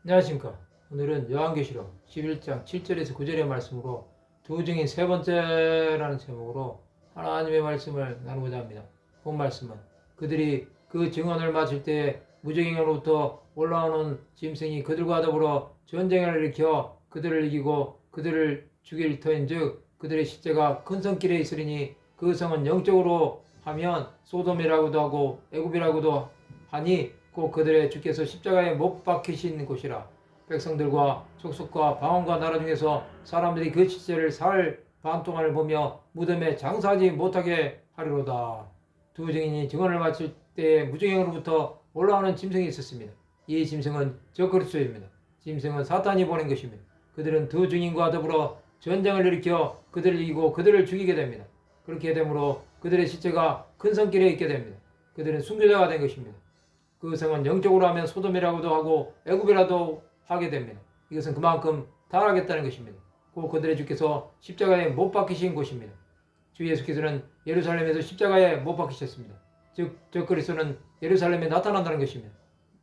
안녕하십니까. 오늘은 요한계시록 11장 7절에서 9절의 말씀으로 두 증인 세 번째라는 제목으로 하나님의 말씀을 나누고자 합니다. 본 말씀은 그들이 그 증언을 마칠 때에 무적행으로부터 올라오는 짐승이 그들과 더불어 전쟁을 일으켜 그들을 이기고 그들을 죽일 터인즉 그들의 시체가 큰 성길에 있으리니 그 성은 영적으로 하면 소돔이라고도 하고 애굽이라고도 하니 곧 그들의 주께서 십자가에 못 박히신 곳이라. 백성들과 족속과 방언과 나라 중에서 사람들이 그 시체를 사흘 반 동안을 보며 무덤에 장사하지 못하게 하리로다. 두 증인이 증언을 마칠 때에 무적행으로부터 올라오는 짐승이 있었습니다. 이 짐승은 적그리스도입니다. 짐승은 사탄이 보낸 것입니다. 그들은 두 증인과 더불어 전쟁을 일으켜 그들을 이기고 그들을 죽이게 됩니다. 그렇게 되므로 그들의 시체가 큰 성길에 있게 됩니다. 그들은 순교자가 된 것입니다. 그 성은 영적으로 하면 소돔이라고도 하고 애굽이라도 하게 됩니다. 이것은 그만큼 타락했다는 것입니다. 곧 그들의 주께서 십자가에 못 박히신 곳입니다. 주 예수께서는 예루살렘에서 십자가에 못 박히셨습니다. 즉 적그리스도는 예루살렘에 나타난다는 것입니다.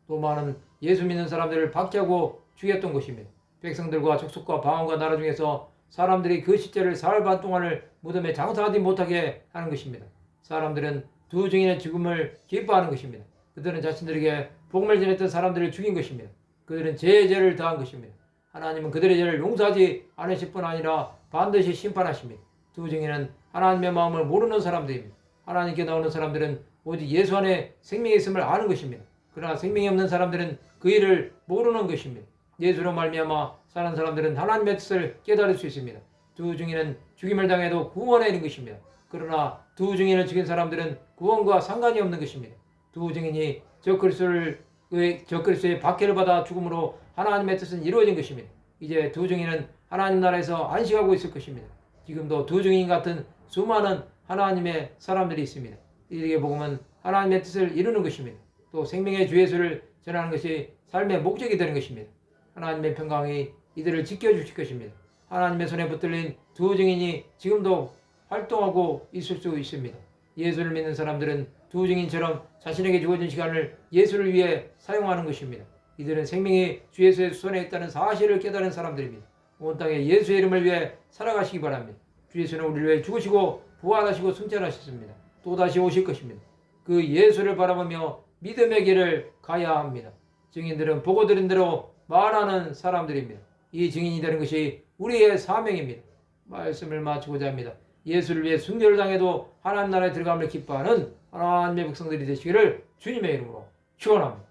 또 많은 예수 믿는 사람들을 박해하고 죽였던 것입니다. 백성들과 족속과 방언과 나라 중에서 사람들이 그 시체를 사흘 반 동안을 무덤에 장사하지 못하게 하는 것입니다. 사람들은 두 증인의 죽음을 기뻐하는 것입니다. 그들은 자신들에게 복음을 전했던 사람들을 죽인 것입니다. 그들은 죄를 더한 것입니다. 하나님은 그들의 죄를 용서하지 않으실 뿐 아니라 반드시 심판하십니다. 두 증인은 하나님의 마음을 모르는 사람들입니다. 하나님께 나오는 사람들은 오직 예수 안에 생명이 있음을 아는 것입니다. 그러나 생명이 없는 사람들은 그 일을 모르는 것입니다. 예수로 말미암아 사는 사람들은 하나님의 뜻을 깨달을 수 있습니다. 두 증인은 죽임을 당해도 구원에 이른 것입니다. 그러나 두 증인을 죽인 사람들은 구원과 상관이 없는 것입니다. 두 증인이 적그리스도의 박해를 받아 죽음으로 하나님의 뜻은 이루어진 것입니다. 이제 두 증인은 하나님 나라에서 안식하고 있을 것입니다. 지금도 두 증인 같은 수많은 하나님의 사람들이 있습니다. 이들에게 복음은 하나님의 뜻을 이루는 것입니다. 또 생명의 주 예수를 전하는 것이 삶의 목적이 되는 것입니다. 하나님의 평강이 이들을 지켜주실 것입니다. 하나님의 손에 붙들린 두 증인이 지금도 활동하고 있을 수 있습니다. 예수를 믿는 사람들은 두 증인처럼 자신에게 주어진 시간을 예수를 위해 사용하는 것입니다. 이들은 생명이 주 예수의 손에 있다는 사실을 깨달은 사람들입니다. 온 땅에 예수의 이름을 위해 살아가시기 바랍니다. 주 예수는 우리를 위해 죽으시고 부활하시고 승천하셨습니다. 또다시 오실 것입니다. 그 예수를 바라보며 믿음의 길을 가야 합니다. 증인들은 보고 들은 대로 말하는 사람들입니다. 이 증인이 되는 것이 우리의 사명입니다. 말씀을 마치고자 합니다. 예수를 위해 순교를 당해도 하나님 나라에 들어감을 기뻐하는 하나님의 백성들이 되시기를 주님의 이름으로 축원합니다.